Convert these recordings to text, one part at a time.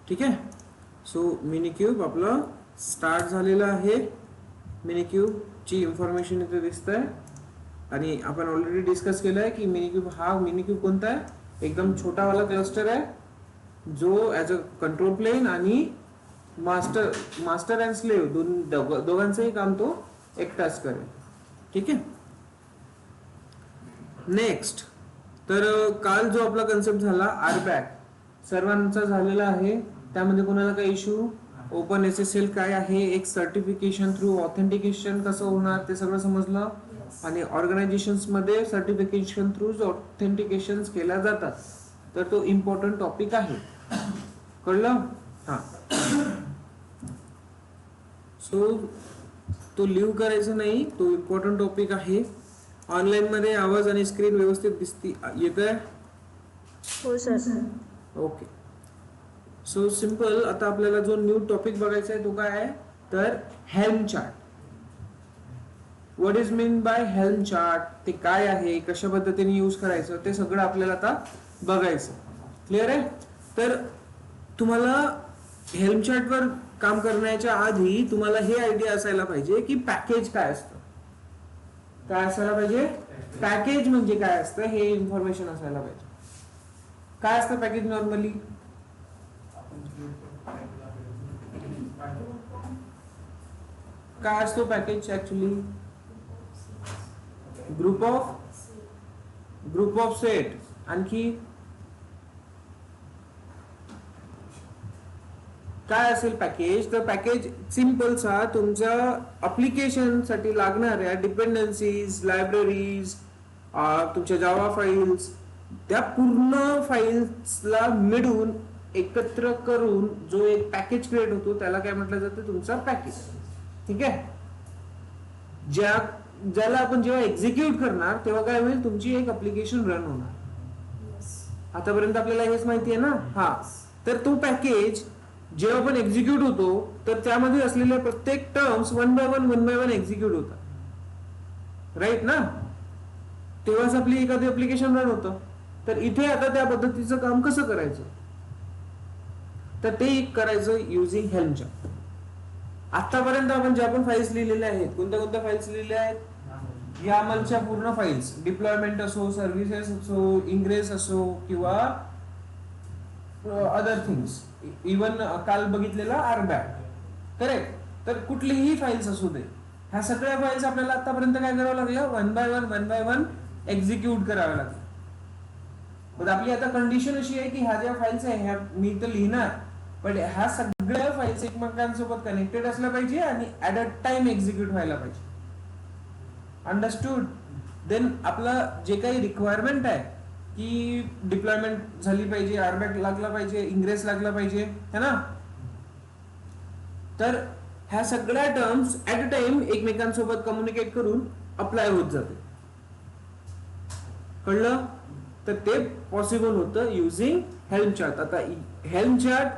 ठीक आहे. So mini cube आपलं स्टार्ट झालेलं आहे. मिनी क्यूबची इन्फॉर्मेशन इथे दिसत आहे आणि आपण ऑलरेडी डिस्कस केलं आहे की मिनी क्यूब कोणता आहे, एकदम छोटावाला क्लस्टर आहे जो ॲज अ कंट्रोल प्लेन आणि मास्टर अँड स्लेव्ह दोघांचंही काम तो एकटाच करेल. ठीक आहे. नेक्स्ट, तर काल जो आपला कन्सेप्ट झाला आरबॅग सर्वांचा झालेला आहे. त्यामध्ये कोणाला काही इश्यू, ओपन SSL काय आहे, एक सर्टिफिकेशन थ्रू ऑथेंटिकेशन कसं होणार ते सगळं समजलं. आणि ऑर्गनायझेशन्स मध्ये सर्टिफिकेशन थ्रू ऑथेंटिकेशन केल्या जातात, तर तो इम्पॉर्टंट टॉपिक आहे. कळलं? हा. सो तो लिव्ह करायचं नाही, तो इम्पॉर्टंट टॉपिक आहे. ऑनलाईन मध्ये आवाज आणि स्क्रीन व्यवस्थित दिसती येत आहे? हो सर. ओके. So simple. आता आपल्याला जो न्यू टॉपिक बघायचा आहे तो काय आहे, तर helm chart. What is mean by helm chart, ते काय आहे, कशा पद्धतीने यूज करायचं, ते सगळं आपल्याला आता बघायचं. क्लिअर आहे? तर तुम्हाला हेल्म चार्टवर काम करण्याच्या आधी तुम्हाला हे आयडिया असायला पाहिजे की पॅकेज काय असतं. काय असायला पाहिजे? पॅकेज म्हणजे काय असतं हे इन्फॉर्मेशन असायला पाहिजे. काय असतं पॅकेज नॉर्मली? काय असतो package actually? Group of set. आणखी काय असेल पॅकेज? तर पॅकेज सिंपलसा तुमच्या अप्लिकेशन साठी लागणाऱ्या डिपेंडन्सीज, लायब्ररीज, तुमच्या जावा फाईल्स, त्या पूर्ण फाईल्सला मिळून एकत्र करून जो एक पॅकेज क्रिएट होतो त्याला काय म्हटलं जातं? तुमचा पॅकेज. ठीक आहे. ज्याला आपण जेव्हा एक्झिक्यूट करणार तेव्हा काय होईल? तुमची एक अप्लिकेशन रन होणार. आतापर्यंत आपल्याला हेच माहिती आहे ना? हा. तर तो पॅकेज जेव्हा आपण एक्झिक्यूट होतो तर त्यामध्ये असलेले प्रत्येक terms one by one execute होतात. राईट ना? तेव्हाच आपली एखादी अप्लिकेशन रन होतं. तर इथे आता त्या पद्धतीचं काम कसं करायचं, तर ते करायचं युझिंग हेल्म चार्ट. आतापर्यंत आपण ज्या पण फाईल्स लिहिलेल्या आहेत, कोणत्या फाईल्स लिहिलेल्या आहेत? यामलच्या पूर्ण फाईल्स, डिप्लॉयमेंट असो, सर्व्हिसेस असो, इंग्रेस असो किंवा अदर थिंग्स, इवन काल बघितलेला आरबॅग. करेक्ट? तर कुठलीही फाईल्स असू दे, ह्या सगळ्या फाईल्स आपल्याला आतापर्यंत काय करावं लागलं? वन बाय वन एक्झिक्यूट कराव्या लागलं. पण आपली आता कंडिशन अशी आहे की ह्या ज्या फाईल्स आहे ह्या मी तर लिहिणार, पण ह्या सगळ्या फाईल्स एकमेकांसोबत कनेक्टेड असल्या पाहिजे आणि ऍट अ टाइम एक्झिक्यूट व्हायला पाहिजे. अंडरस्टूड? देन आपलं जे काही रिक्वायरमेंट आहे की डिप्लॉयमेंट झाली पाहिजे, आरबॅग लागला पाहिजे, इंग्रेस लागला पाहिजे, है ना? तर ह्या सगळ्या टर्म्स ऍट अ टाइम एकमेकांसोबत कम्युनिकेट करून अप्लाय होत जाते. कळलं? तर ते पॉसिबल होतं युझिंग हेल्म चार्ट. आता हेल्म चार्ट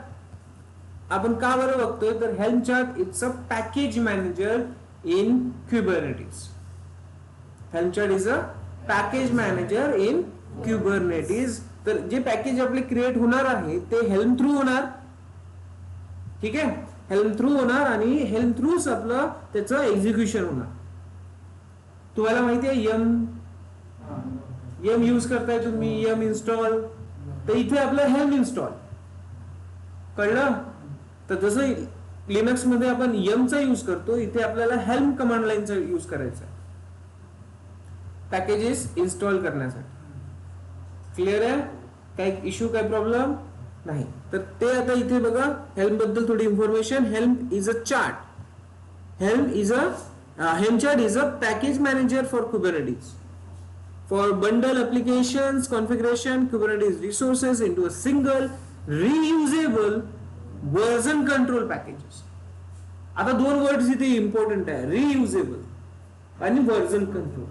आपण का बरं बघतोय, तर helm chart it's a package manager in Kubernetes. Helm chart is a package manager in Kubernetes. तर जे पॅकेज आपले क्रिएट होणार आहे ते हेल्म थ्रू होणार. ठीक आहे? हेल्म थ्रू होणार आणि हेल्म थ्रूच आपलं त्याचं एक्झिक्युशन होणार. तुम्हाला माहिती आहे यम यूज करताय तुम्ही, यम इन्स्टॉल, तर इथे आपलं हेल्म इन्स्टॉल. कळलं? तर जसं लिनक्स मध्ये आपण यमचा यूज करतो, इथे आपल्याला हेल्म कमांड लाईनचा यूज करायचा आहे पॅकेजेस इन्स्टॉल करण्यासाठी. क्लिअर आहे? काही इश्यू, काही प्रॉब्लेम नाही. तर ते आता इथे बघा, हेल्म बद्दल थोडी information. Helm is a chart. Helm chart is a package manager for Kubernetes. For bundle applications configuration Kubernetes resources into a single reusable version control packages. आता दोन वर्ड्स इथे इम्पॉर्टंट आहे, रियुजेबल आणि व्हर्जन कंट्रोल.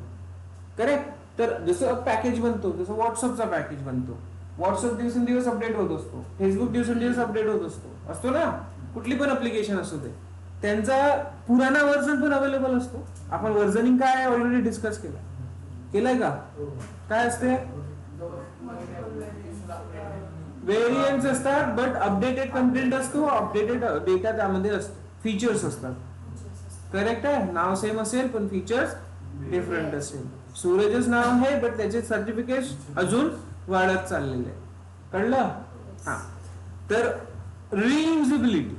करेक्ट? तर जसं package बनतो, जसं व्हॉट्सअपचा package बनतो, व्हॉट्सअप दिवसेंदिवस अपडेट होत असतो, फेसबुक दिवसेंदिवस अपडेट होत असतो ना, कुठली पण अप्लिकेशन असू दे, त्यांचा पुराणा व्हर्जन पण अवेलेबल असतो. आपण व्हर्जनिंग काय ऑलरेडी डिस्कस केलंय का? काय असते? व्हेरियंट्स असतात बट अपडेटेड कंटेंट असतो, अपडेटेड डेटा त्यामध्ये असतो, फीचर्स असतात. करेक्ट आहे, नाव सेम असेल पण फीचर्स डिफरंट असेल. सूरजच नाव आहे बट त्याचे सर्टिफिकेट अजून वाढत चाललेले. कळलं? हा. तर रियुजेबिलिटी,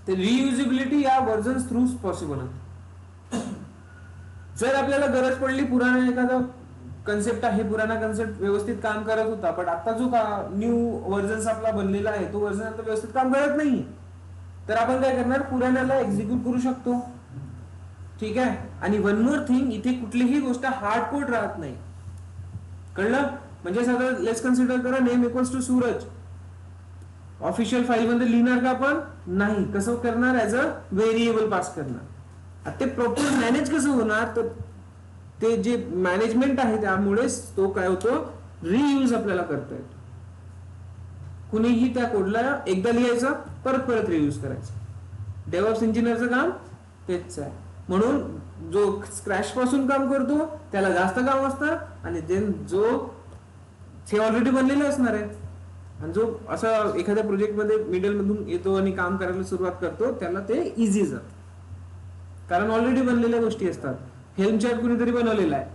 ते रियुजेबिलिटी या वर्जन्स थ्रू पॉसिबल होते. जर आपल्याला गरज पडली, पुराणा एखादा कन्सेप्ट आहे, पुराणा कन्सेप्ट व्यवस्थित काम करत होता पण आता जो न्यू वर्जन्स आपला बनलेला आहे तो वर्जन आता व्यवस्थित काम करत नाही, तर आपण काय करणार, पुराण्याला एक्झिक्यूट करू शकतो. ठीक आहे. आणि वन मोर थिंग, इथे कुठलीही गोष्ट हार्ड कोड राहत नाही. कळलं? म्हणजे सगळं लेट्स कन्सिडर करा, name equals to Suraj official file मध्ये लिहिणार का आपण? नाही. कसं करणार? ऍज अ व्हेरिएबल पास करणार. आता ते प्रॉपर मॅनेज कसं होणार, तर ते जे मॅनेजमेंट आहे त्यामुळेच तो काय होतो, रियूज आपल्याला करता येतो. कुणीही त्या कोडला एकदा लिहायचं परत परत रियूज करायचं. डेव्हऑप्स इंजिनियरचं काम तेच आहे. म्हणून जो स्क्रॅच पासून काम करतो त्याला जास्त काम असतं, आणि जो हे ऑलरेडी बनलेले असणार आहे आणि जो असा एखाद्या प्रोजेक्ट मध्ये मिडल मधून येतो आणि काम करायला सुरुवात करतो त्याला ते इझी जात, कारण ऑलरेडी बनलेल्या गोष्टी असतात. हेल्म चार्ट कुणीतरी बनवलेला आहे,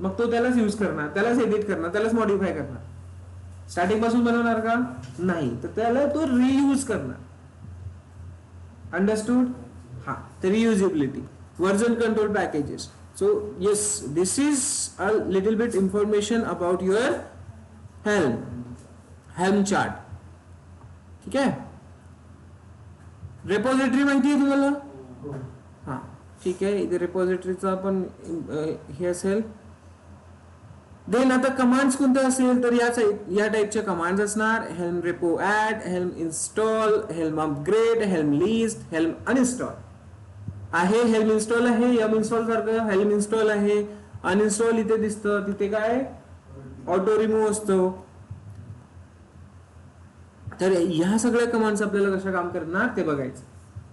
मग तो त्यालाच यूज करणार, त्यालाच एडिट करणार, त्यालाच मॉडिफाय करणार. स्टार्टिंग पासून बनवणार का? नाही. तर त्याला तो रियूज करणार. अंडरस्टूड? हा. तर reusability, version control packages. So yes, this is a little bit information about your helm chart. ठीक आहे. रेपॉझिटरी माहिती आहे तुम्हाला? हा. ठीक आहे. इथे रेपॉझिटरीचा पण हे असेल. देन आता कमांड्स कोणत्या असेल, तर या टाईपच्या कमांड्स असणार. Helm repo add, Helm install, Helm upgrade, Helm list, Helm uninstall आहे. हेल्म इन्स्टॉल आहे, यम इन्स्टॉल सारखं हेल्म इन्स्टॉल आहे. अनइन्स्टॉल इथे दिसतं, तिथे काय ऑटो रिमूव्ह असतो. तर ह्या सगळ्या कमांड्स आपल्याला कशा काम करणार ते बघायचं.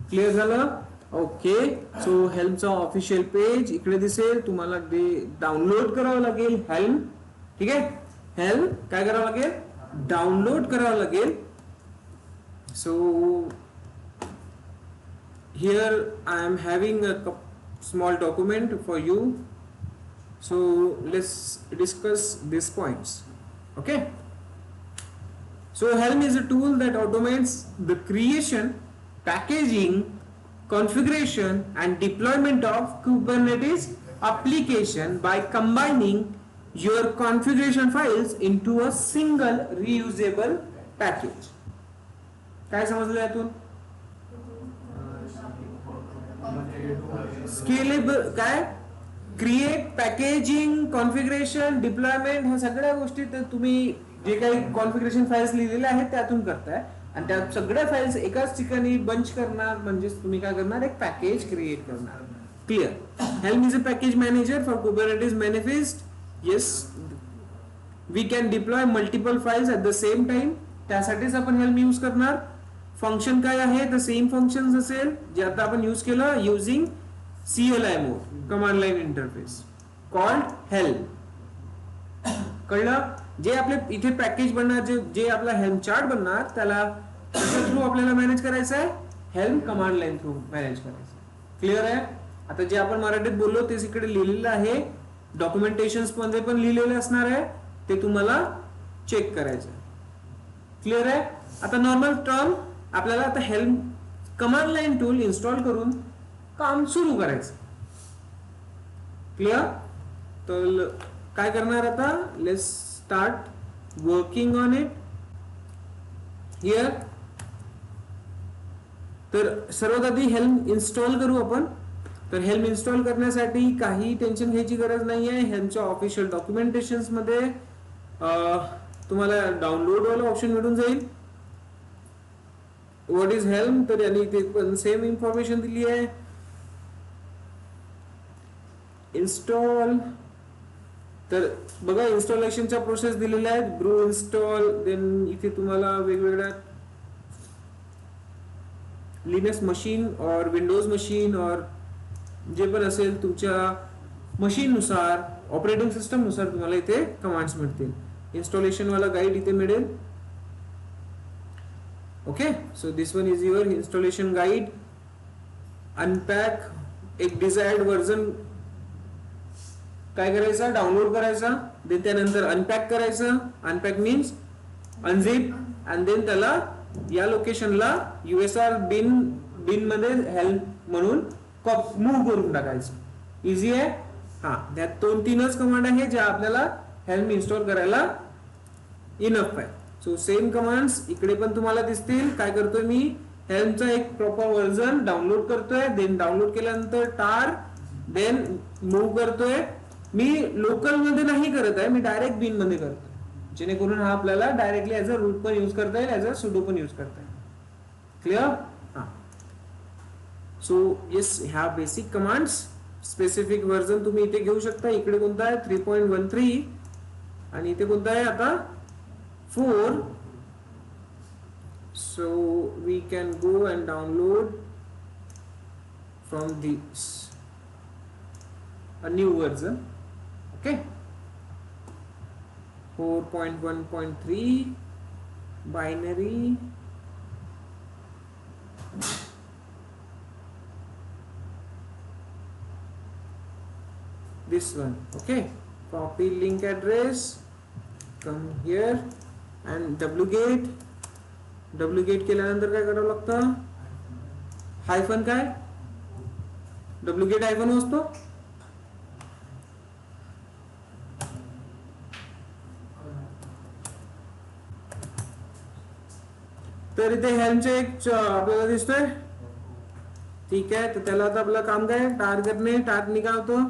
क्लिअर झालं? ओके. सो हेल्मचा ऑफिशियल पेज इकडे दिसेल, तुम्हाला डाउनलोड करावं लागेल हेल्म. ठीक आहे. हेल्म काय करावं लागेल? डाउनलोड करावं लागेल. So here I am having a small document for you, so let's discuss these points. Okay. So Helm is a tool that automates the creation, packaging, configuration and deployment of Kubernetes application by combining your configuration files into a single reusable package. काय समजलं यातून? Scalable काय, create, packaging, configuration, deployment, ह्या सगळ्या गोष्टी तर तुम्ही जे काही कॉन्फिगरेशन फाइल्स लिहिलेल्या आहेत त्यातून करताय, आणि त्या सगळ्या फाइल्स एकाच ठिकाणी बंच करणार, म्हणजे तुम्ही काय करणार, एक पॅकेज क्रिएट करणार. Clear? Helm is a package manager for Kubernetes manifest. Yes, we can deploy multiple files at the same time. त्यासाठीच आपण हेल्म यूज करणार. फंक्शन काय आहे, तर सेम फंक्शन्स असेल जे आता आपण यूज केलं, using CLI mode, command line interface called helm. कळलं? जे आपले इथे पॅकेज बनणार, जे आपला हेल्म चार्ट बनणार, त्याला थ्रू आपल्याला मॅनेज करायचं आहे, helm command line through manage करायचं. क्लिअर आहे? आता जे आपण मराठीत बोललो तेच इकडे लिहिलेलं आहे, डॉक्युमेंटेशन मध्ये पण लिहिलेलं असणार आहे, ते तुम्हाला चेक करायचं. क्लिअर आहे? आता नॉर्मल टर्म आपल्याला आता helm command line tool install करून काम सुरू करायचं. क्लिअर? तर काय करणार आता, let's start working on it here. तर सर्वात आधी हेल्म इन्स्टॉल करू आपण. तर हेल्म इन्स्टॉल करण्यासाठी काही टेन्शन घ्यायची गरज नाहीये. हेल्मच्या ऑफिशियल डॉक्युमेंटेशन मध्ये तुम्हाला डाउनलोड वाला ऑप्शन मिळून जाईल. व्हॉट इज हेल्म, तर यांनी इथे पण सेम इन्फॉर्मेशन दिली आहे. इन्स्टॉल, तर बघा इन्स्टॉलेशनच्या प्रोसेस दिलेल्या आहेत, ब्रू इन्स्टॉल. देन इथे तुम्हाला वेगवेगळ्या लिनक्स मशीन और विंडोज मशीन और जे पण असेल तुमच्या मशीन नुसार, ऑपरेटिंग सिस्टम नुसार तुम्हाला इथे कमांड्स मिळतील. इन्स्टॉलेशन वाला गाईड इथे मिळेल. Okay. So this one is your installation guide. Unpack, एक डिझायर्ड व्हर्जन काय करायचा, डाउनलोड करायचा, देन त्यानंतर अनपॅक करायचं. अनपॅक मीन्स अनझिप, आणि देन त्याला या लोकेशनला USR बिन मध्ये हेल्प म्हणून मूव्ह करून टाकायचं. इझी आहे. हा, त्यात 2-3च कमांड आहे ज्या आपल्याला हेल्म इन्स्टॉल करायला इनफ आहे. सो सेम कमांड्स इकडे पण तुम्हाला दिसतील. काय करतोय मी, हेल्मचा एक प्रॉपर व्हर्जन डाउनलोड करतोय, देन डाउनलोड केल्यानंतर टार, देन मूव्ह करतोय. मी लोकल मध्ये नाही करत आहे, मी डायरेक्ट बिन मध्ये करतोय, जेणेकरून हा आपल्याला डायरेक्टली ऍज अ रूट पण यूज करता येईल, ऍज अ सुडो पण यूज करता येईल. क्लिअर. हा. सो येस, ह्या बेसिक कमांड्स. स्पेसिफिक व्हर्जन तुम्ही इथे घेऊ शकता. इकडे कोणता आहे 3.13 आणि इथे कोणता आहे आता 4. So we can go and download from this a new version. Okay. 4.1.3 binary. This one. Okay. Copy link address, come here and wget. wget केल्यानंतर काय करावं लागतं, हायफन. काय wget हायफन असतो, तर इथे हेल्मचे एक आपल्याला दिसतोय. ठीक आहे. तर त्याला आता आपलं काम काय, टार करणे. टारने काय होतं,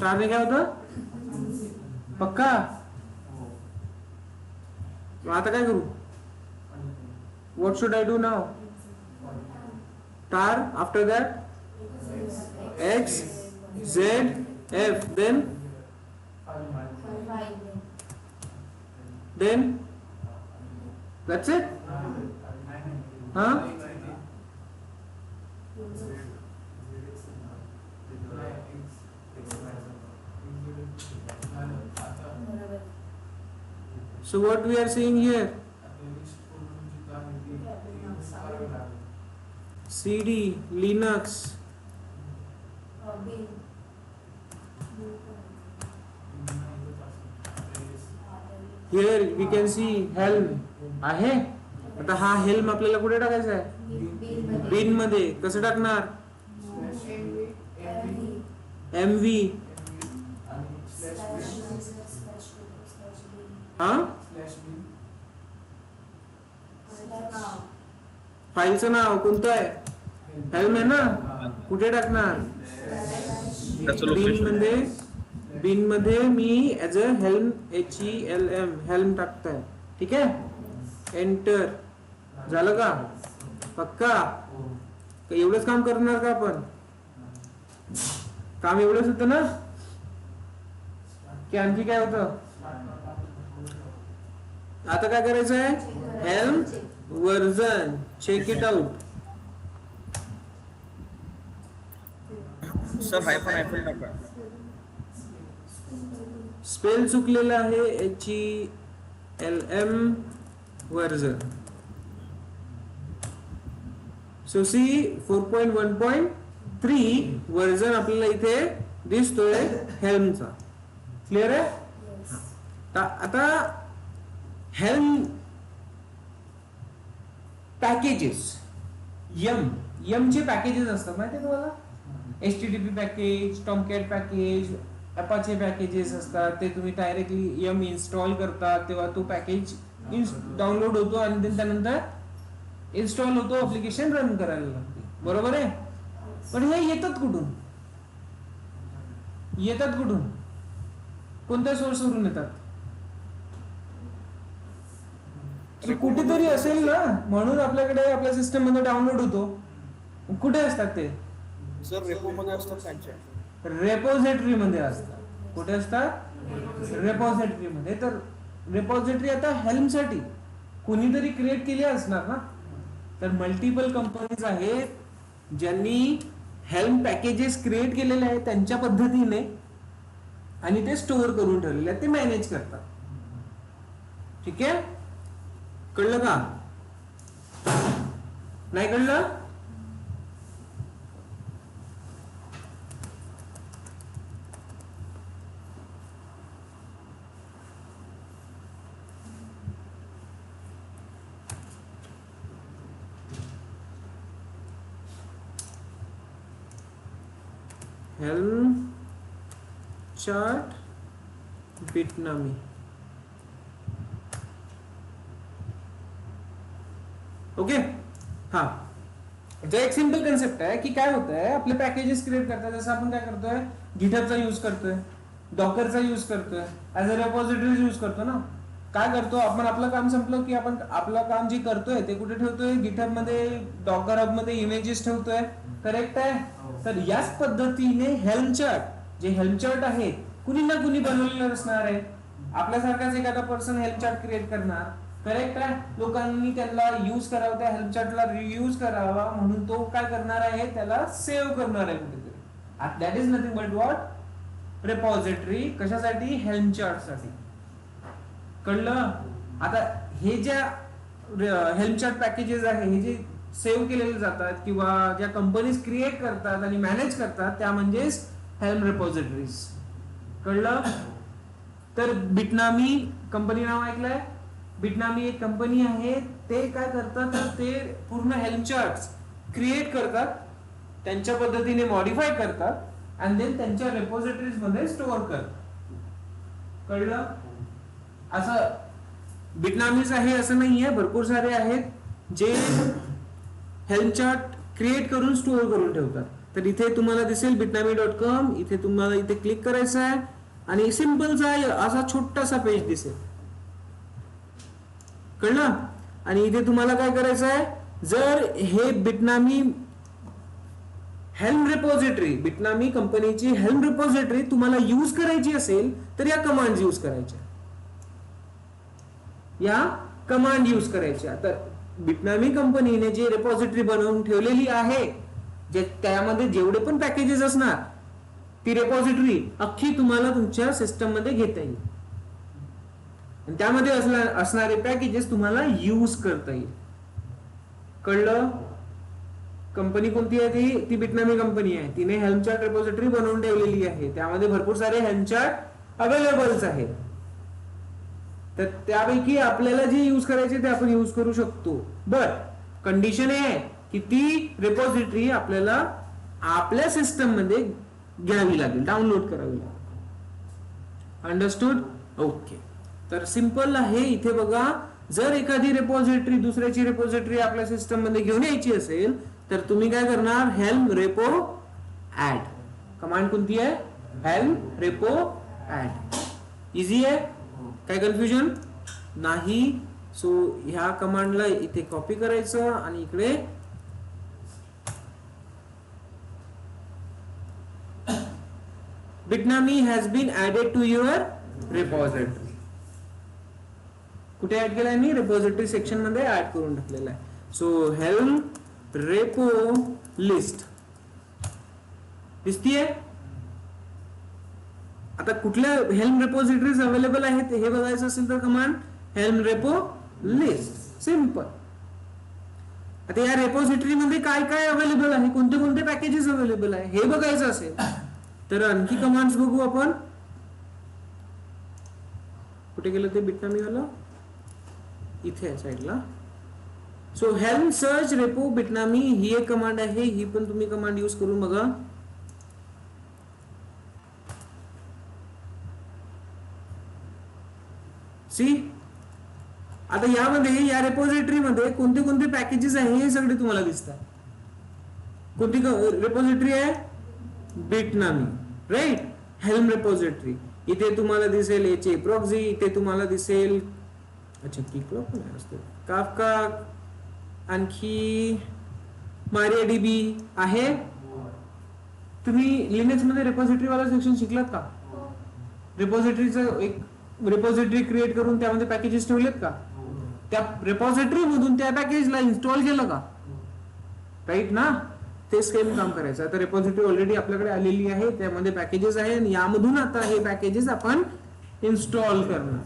टारने काय होतं, पक्का. आता काय करू, व्हॉट शुड आय डू नाव, टार, after that X Z F, then that's it. Huh? So what we are seeing here, CD, Linux, here we can see helm आहे. आता हा हेल्म आपल्याला कुठे टाकायचा आहे, बिन मध्ये. कसं टाकणार, MV. हा, फाईलचं नाव कोणतं आहे, हेल्म आहे ना. कुठे टाकणार, बिन मध्ये. बिन मध्ये मी as a helm HELM helm टाकताय. ठीक आहे. एंटर. झालं का, पक्का. एवढंच काम करणार का आपण, काम एवढंच होतं ना, की आणखी काय होतं. आता काय करायचं आहे, helm version check it out. Sir hyphen टाका. स्पेल चुकलेला आहे, HELM version. So see 4.1.3 version आपल्याला इथे दिसतोय हेल्मचा. क्लिअर आहे. आता हेल्म पॅकेजेस, यम चे पॅकेजेस असतात माहिती आहे तुम्हाला. HTTP package, Tomcat package, Apache packages असतात. ते तुम्ही डायरेक्टली यम इन्स्टॉल करता तेव्हा तो पॅकेज डाउनलोड होतो आणि त्यानंतर इन्स्टॉल होतो, ऍप्लिकेशन रन करायला लागते. बरोबर आहे. पण हे येतात कुठून, कोणत्या सोर्स वरून येतात, कुठेतरी असेल ना, म्हणून आपल्याकडे आपल्या सिस्टम मध्ये डाउनलोड होतो. कुठे असतात ते, सर रेपो मध्ये असतात त्यांच्या, रेपोजिटरी मध्ये असतात. कुठे असतात, रेपोजिटरी मध्ये. तर रेपोजिटरी आता हेल्म साठी कोणीतरी क्रिएट केली असणार ना. तर मल्टिपल कंपनीज आहेत ज्यांनी हेल्म पॅकेजेस क्रिएट केलेले आहेत त्यांच्या पद्धतीने, आणि ते स्टोअर करून ठेवलेले आहेत, ते मॅनेज करतात. ठीक आहे. कळलं का? नाही कळलं? Helm chart बिटनामी. ओके हा, तर एक सिंपल कन्सेप्ट आहे की काय होत आहे, आपले पॅकेजेस क्रिएट करतात. जसं आपण काय करतोय, गिटहबचा यूज करतोय, डॉकरचा यूज करतोय, ऍज अ रेपॉझिटरीज यूज करतो ना. काय करतो आपण, आपलं काम संपलं की आपण आपलं काम जे करतोय ते कुठे ठेवतोय, गिटहब मध्ये, डॉकर हब मध्ये इमेजेस ठेवतोय. करेक्ट आहे? तर याच पद्धतीने हेल्म चार्ट, जे हेल्म चार्ट आहे कुणी ना कुणी बनवलेलं असणार आहे. आपल्यासारखाच एखादा पर्सन हेल्म चार्ट क्रिएट करणार. करेक्ट आहे? लोकांनी त्याला यूज करावं, त्या हेल्म चार्टला रियूज करावा म्हणून तो काय करणार आहे, त्याला सेव्ह करणार आहे कुठेतरी. That is nothing but what, repository. कशासाठी? हेल्म चार्ट साठी. कळलं? आता हे ज्या हेल्म चार्ट पॅकेजेस आहे, हे जे सेव्ह केलेले जातात किंवा ज्या कंपनीज क्रिएट करतात आणि मॅनेज करतात, त्या म्हणजेच हेल्म रेपॉझिटरीज. कळलं? तर बिटनामी कंपनी नाव ऐकलंय? बिटनामी एक कंपनी आहे. ते काय करतात, तर ते पूर्ण हेल्म चार्ट क्रिएट करतात, त्यांच्या पद्धतीने मॉडिफाय करतात आणि देन त्यांच्या रेपॉझिटरीज मध्ये स्टोअर करतात. कळलं? असं बिटनामीज आहे असं नाहीये, भरपूर सारे आहेत जे हेल्म चार्ट क्रिएट करून स्टोअर करून ठेवतात. तर इथे तुम्हाला दिसेल bitnami.com. इथे तुम्हाला इथे क्लिक करायचं आहे आणि सिंपलचा असा छोटासा पेज दिसेल. कळलं? आणि इथे तुम्हाला काय करायचं आहे, जर हे बिटनामी हेल्म रेपॉझिटरी, बिटनामी कंपनीची हेल्म रेपॉझिटरी तुम्हाला यूज करायची असेल तर या कमांड यूज करायच्या. या कमांड यूज करायच्या. तर बिटनामी कंपनीने जे रेपॉझिटरी बनवून ठेवलेली आहे, जे त्यामध्ये जेवढे पण पॅकेजेस असणार, ती रेपॉझिटरी अख्खी तुम्हाला तुमच्या सिस्टम मध्ये घेता येईल. त्यामध्ये असणारे पॅकेजेस तुम्हाला यूज करता येईल. कळलं? कंपनी कोणती आहे? ती बिटनामी कंपनी आहे. तिने हेल्म चार्ट रेपॉझिटरी बनवून ठेवलेली आहे. त्यामध्ये भरपूर सारे हेल्म चार्ट अवेलेबल आहेत. तर त्यापैकी आपल्याला जे यूज करायचे ते आपण यूज करू शकतो. बट कंडिशन आहे की ती रेपॉझिटरी आपल्याला आपल्या सिस्टम मध्ये घ्यावी लागेल, डाउनलोड करावी लागेल. अंडरस्टूड? ओके. तर सिंपल आहे. इथे बघा, जर एखादी रेपॉझिटरी दुसऱ्याची रेपॉझिटरी आपल्या सिस्टम मध्ये घेऊन यायची असेल तर तुम्ही काय करणार, हेल्म रेपो ऍड. कमांड कोणती आहे? Helm repo add. इझी आहे, काय कन्फ्युजन नाही. सो ह्या कमांडला इथे कॉपी करायचं आणि इकडे Bitnami has been added to your repository. कुठे ऍड केलाय मी? रेपॉझिटरी सेक्शन मध्ये ऍड करून टाकलेला आहे. सो हेल्म रेपो लिस्ट दिसतीये. आता कुठल्या हेल्म रेपॉझिटरीज अवेलेबल आहेत हे बघायचं असेल तर command helm repo list. Simple. आता या रेपॉझिटरी मध्ये काय काय अवेलेबल आहे, कोणते कोणते पॅकेजेस अवेलेबल आहे हे बघायचं असेल तर आणखी कमांड्स बघू आपण. कुठे गेलं ते बिटनामी वाला? इथे आहे साईडला. सो हेल्म सर्च रेपो बिटनामी ही एक कमांड आहे. ही पण तुम्ही कमांड यूज करून बघा. सी, आता यामध्ये या रेपॉझिटरी मध्ये कोणते कोणते पॅकेजेस आहे हे सगळे तुम्हाला दिसतात. कोणती रेपॉझिटरी आहे? बिटनामी, राईट. हेल्म रेपॉझिटरी. इथे तुम्हाला दिसेल एचे प्रॉक्सी, इथे तुम्हाला दिसेल अच्छा किकलॉक पण असते, काफका, आणखी मारियाडीबी आहे. तुम्ही लिनक्स मध्ये रेपॉझिटरी वाला सेक्शन शिकलात का? रेपॉझिटरीचं एक रेपॉझिटरी क्रिएट करून त्यामध्ये पॅकेजेस ठेवलेत का? त्या रेपॉझिटरी मधून त्या पॅकेजला इन्स्टॉल केलं का? राईट ना. ते सेम काम करायचं. आता रेपॉझिटरी ऑलरेडी आपल्याकडे आलेली आहे, त्यामध्ये पॅकेजेस आहे आणि यामधून आता हे पॅकेजेस आपण इन्स्टॉल करणार.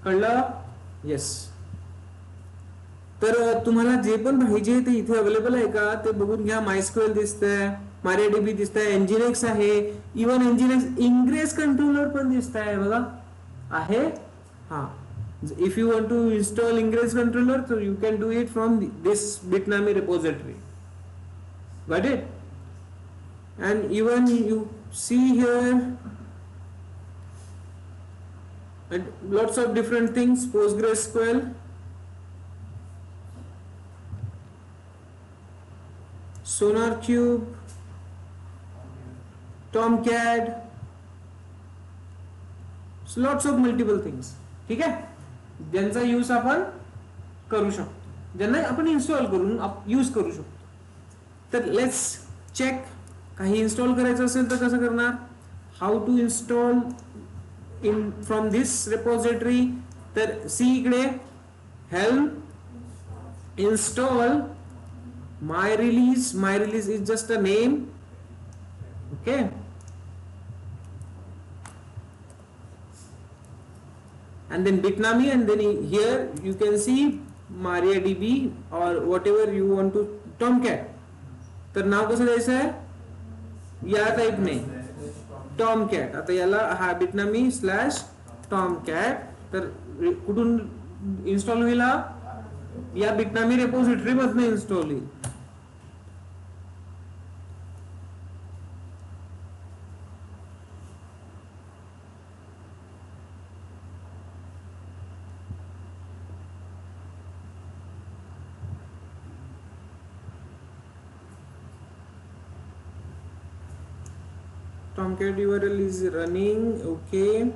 कळलं? येस. तर तुम्हाला जे पण पाहिजे ते इथे अवेलेबल आहे का ते बघून घ्या. MySQL दिसतंय, MariaDB दिसतंय, Nginx आहे, इवन Nginx इंग्रेस कंट्रोलर पण दिसतंय बघा आहे. हा, if you want to install ingress controller, so you can do it from this Bitnami repository. Got it? And even you see here lots of different things, PostgreSQL, SonarCube, Tomcat, so lots of multiple things. ठीक आहे, ज्यांचा use आपण करू शकतो, ज्यांना आपण install करून use करू शकतो. तर लेट्स चेक. काही इन्स्टॉल करायचं असेल तर कसं करणार? How to install in from this repository. तर सी इकडे helm install my release. My release is just a name. Okay, and then Bitnami, and then here you can see MariaDB or whatever you want to, Tomcat. तर नाव कसं द्यायचं आहे? या टाईपने Tomcat. आता याला हा Bitnami / Tomcat. तर कुठून इन्स्टॉल होईल? या Bitnami रेपोजिटरी मधून इन्स्टॉल होईल. Tomcat URL is running. Okay,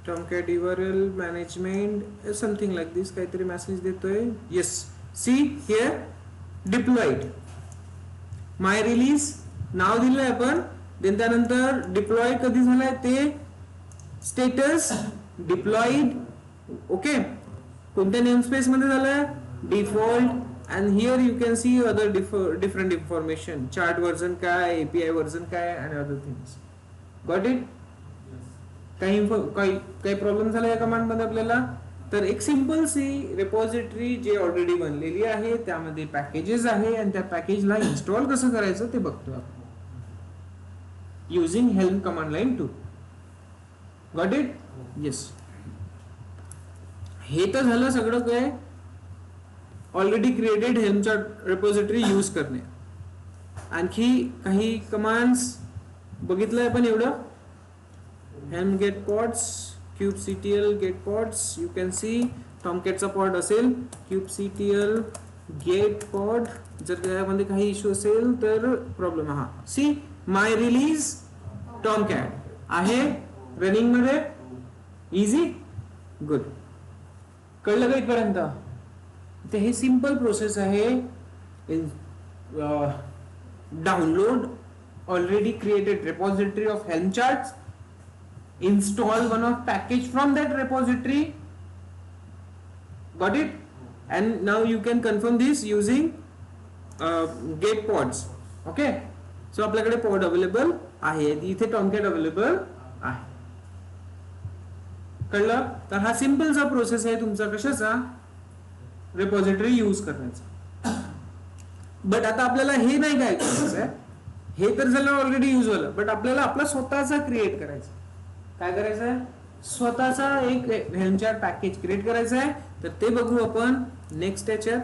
Tomcat URL management, something like this. काहीतरी मेसेज देतोय. Yes, see here deployed. My release नाव दिलंय आपण. then त्यानंतर deploy कधी झालाय ते status deployed. ओके, कोणत्या नेमस्पेस मध्ये झालाय? Default. and here you can see other different information, chart version काय, API version काय, and other things. Got it? काही प्रॉब्लेम झाला या कमांड मध्ये आपल्याला? तर एक सिंपल सी रेपॉझिटरी जे ऑलरेडी बनलेली आहे, त्यामध्ये पॅकेजेस आहे, आणि त्या पॅकेजला इन्स्टॉल कसं करायचं ते बघतोय आपण using helm command line 2. Got it? Yes. हे तर झालं सगळं काय ऑलरेडी क्रिएटेड हेल्मच्या रेपॉझिटरी यूज करणे. आणखी काही कमांड्स बघितलंय आपण एवढं. helm get pods, kubectl get pods, you can see tomcatचा पॉड असेल, kubectl get pod. जर त्यामध्ये काही इश्यू असेल तर प्रॉब्लेम. हा, सी माय रिलीज tomcat आहे रनिंग मध्ये. Easy, good. कळलं का इथपर्यंत? ते हे सिंपल प्रोसेस आहे. Download already created repository of Helm charts, install one of package from that repository. Got it? And now you can confirm this using get pods. Okay, so आपल्याकडे pod available आहे, इथे Tomcat available आहे. कळलं? तर हा simple सा process आहे तुमचा कशाचा? रेपॉझिटरी यूज करण्याचा. बट आता आपल्याला हे नाही काय करायचं आहे, हे तर झालं ऑलरेडी यूज झालं, बट आपल्याला आपला स्वतःचा क्रिएट करायचा. काय करायचं आहे? स्वतःचा एक हेल्म चार्ट पॅकेज क्रिएट करायचा आहे. तर ते बघू आपण नेक्स्ट याच्यात.